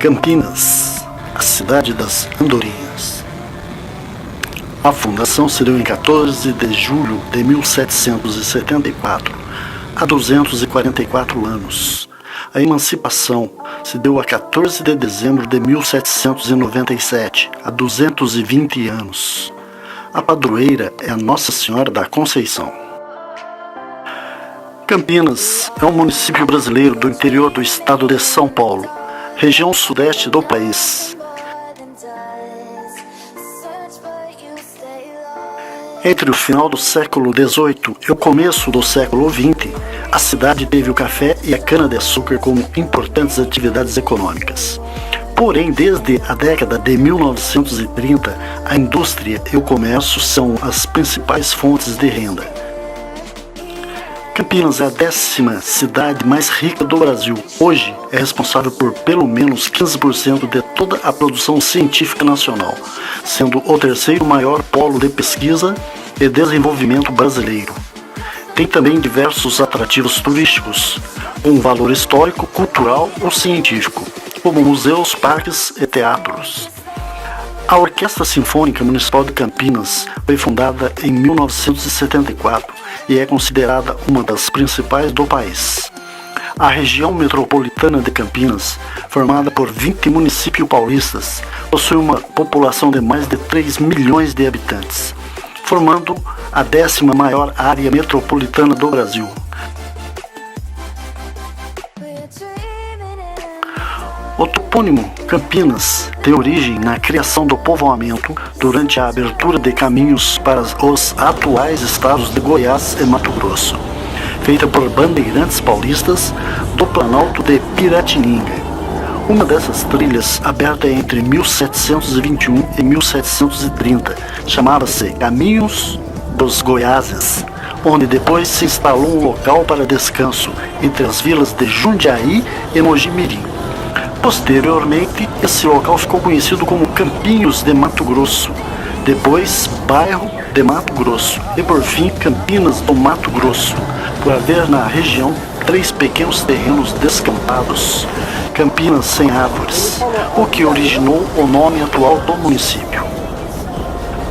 Campinas, a cidade das andorinhas. A fundação se deu em 14 de julho de 1774, há 244 anos. A emancipação se deu a 14 de dezembro de 1797, há 220 anos. A padroeira é a Nossa Senhora da Conceição. Campinas é um município brasileiro do interior do estado de São Paulo, região sudeste do país. Entre o final do século XVIII e o começo do século XX, a cidade teve o café e a cana-de-açúcar como importantes atividades econômicas. Porém, desde a década de 1930, a indústria e o comércio são as principais fontes de renda. Campinas é a 10ª cidade mais rica do Brasil. Hoje é responsável por pelo menos 15% de toda a produção científica nacional, sendo o terceiro maior polo de pesquisa e desenvolvimento brasileiro. Tem também diversos atrativos turísticos, com valor histórico, cultural ou científico, como museus, parques e teatros. A Orquestra Sinfônica Municipal de Campinas foi fundada em 1974 e é considerada uma das principais do país. A região metropolitana de Campinas, formada por 20 municípios paulistas, possui uma população de mais de 3 milhões de habitantes, formando a 10ª maior área metropolitana do Brasil. O topônimo Campinas tem origem na criação do povoamento durante a abertura de caminhos para os atuais estados de Goiás e Mato Grosso, feita por bandeirantes paulistas do Planalto de Piratininga. Uma dessas trilhas, aberta entre 1721 e 1730, chamava-se Caminhos dos Goiáses, onde depois se instalou um local para descanso entre as vilas de Jundiaí e Mojimirim. Posteriormente, esse local ficou conhecido como Campinhos de Mato Grosso, depois Bairro de Mato Grosso e por fim Campinas do Mato Grosso, por haver na região 3 pequenos terrenos descampados, Campinas sem árvores, o que originou o nome atual do município.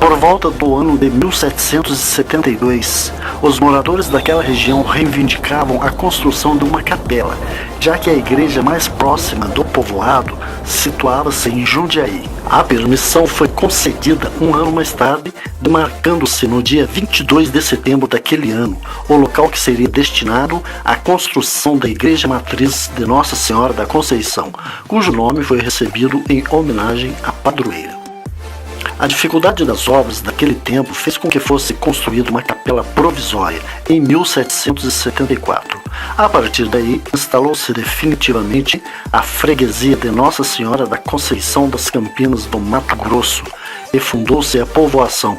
Por volta do ano de 1772, os moradores daquela região reivindicavam a construção de uma capela, já que a igreja mais próxima do povoado situava-se em Jundiaí. A permissão foi concedida um ano mais tarde, demarcando-se no dia 22 de setembro daquele ano o local que seria destinado à construção da igreja matriz de Nossa Senhora da Conceição, cujo nome foi recebido em homenagem à padroeira. A dificuldade das obras daquele tempo fez com que fosse construída uma capela provisória em 1774. A partir daí, instalou-se definitivamente a freguesia de Nossa Senhora da Conceição das Campinas do Mato Grosso e fundou-se a povoação.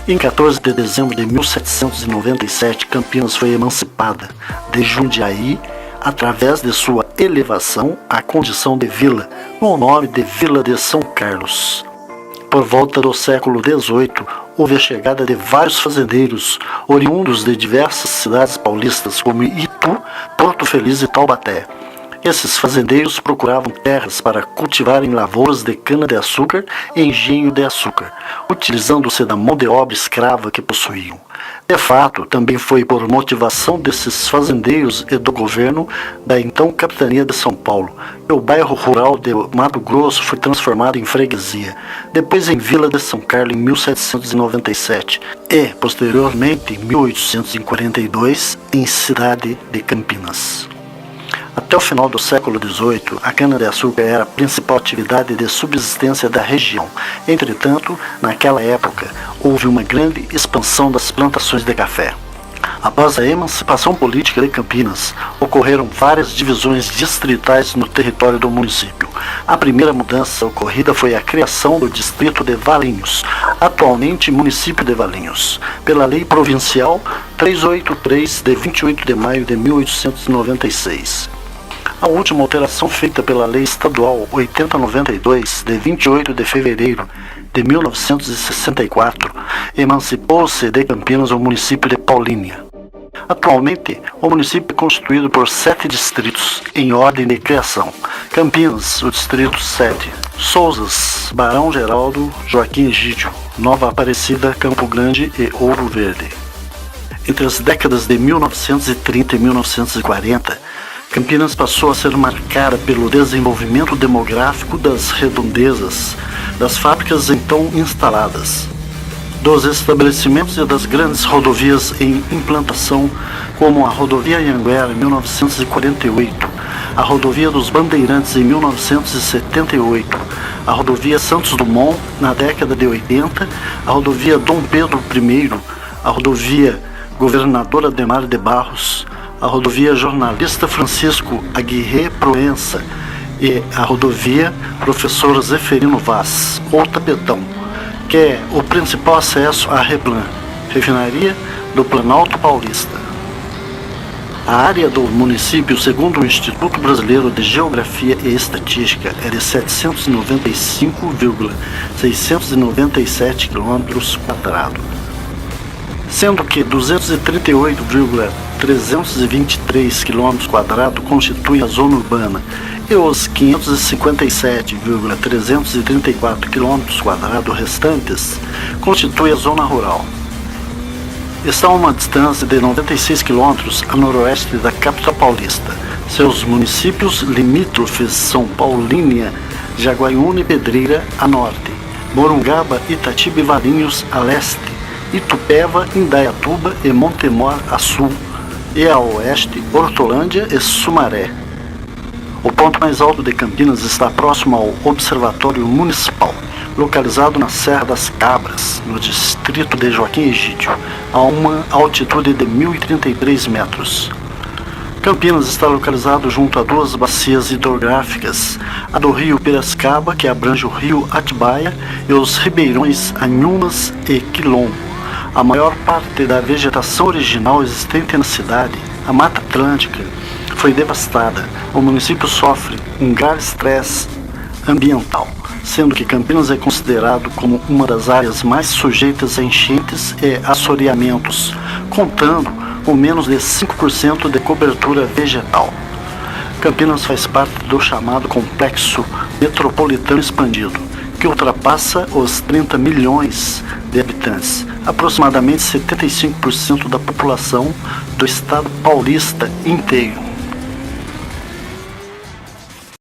Em 14 de dezembro de 1797, Campinas foi emancipada de Jundiaí através de sua elevação à condição de vila, com o nome de Vila de São Carlos. Por volta do século XVIII, houve a chegada de vários fazendeiros, oriundos de diversas cidades paulistas, como Itu, Porto Feliz e Taubaté. Esses fazendeiros procuravam terras para cultivarem lavouras de cana-de-açúcar e engenho de açúcar, utilizando-se da mão de obra escrava que possuíam. De fato, também foi por motivação desses fazendeiros e do governo da então Capitania de São Paulo que o bairro rural de Mato Grosso foi transformado em freguesia, depois em Vila de São Carlos em 1797 e, posteriormente, em 1842, em cidade de Campinas. Até o final do século XVIII, a cana-de-açúcar era a principal atividade de subsistência da região. Entretanto, naquela época, houve uma grande expansão das plantações de café. Após a emancipação política de Campinas, ocorreram várias divisões distritais no território do município. A primeira mudança ocorrida foi a criação do distrito de Valinhos, atualmente município de Valinhos, pela Lei Provincial 383 de 28 de maio de 1896. A última alteração feita pela Lei Estadual 8092, de 28 de fevereiro de 1964, emancipou-se de Campinas o município de Paulínia. Atualmente, o município é constituído por 7 distritos, em ordem de criação. Campinas, o distrito 7. Souzas, Barão Geraldo, Joaquim Egídio, Nova Aparecida, Campo Grande e Ouro Verde. Entre as décadas de 1930 e 1940, Campinas passou a ser marcada pelo desenvolvimento demográfico das redondezas, das fábricas então instaladas, dos estabelecimentos e das grandes rodovias em implantação, como a Rodovia Anhanguera em 1948, a Rodovia dos Bandeirantes em 1978, a Rodovia Santos Dumont na década de 80, a Rodovia Dom Pedro I, a Rodovia Governador Ademar de Barros, a Rodovia Jornalista Francisco Aguirre Proença e a Rodovia Professor Zeferino Vaz, ou Tapetão, que é o principal acesso à Replan, refinaria do Planalto Paulista. A área do município, segundo o Instituto Brasileiro de Geografia e Estatística, é de 795,697 km², sendo que 238,323 km² constituem a zona urbana e os 557,334 km² restantes constituem a zona rural. Está a uma distância de 96 km a noroeste da capital paulista. Seus municípios limítrofes são Paulínia, Jaguaiúna e Pedreira a norte, Morungaba, Itatiba e Valinhos a leste, Itupeva, Indaiatuba e Montemor a sul, e a oeste, Hortolândia e Sumaré. O ponto mais alto de Campinas está próximo ao Observatório Municipal, localizado na Serra das Cabras, no distrito de Joaquim Egídio, a uma altitude de 1.033 metros. Campinas está localizado junto a duas bacias hidrográficas, a do rio Piracicaba, que abrange o rio Atibaia, e os ribeirões Anhumas e Quilom. A maior parte da vegetação original existente na cidade, a Mata Atlântica, foi devastada. O município sofre um grave estresse ambiental, sendo que Campinas é considerado como uma das áreas mais sujeitas a enchentes e assoreamentos, contando com menos de 5% de cobertura vegetal. Campinas faz parte do chamado Complexo Metropolitano Expandido, que ultrapassa os 30 milhões de habitantes, aproximadamente 75% da população do estado paulista inteiro.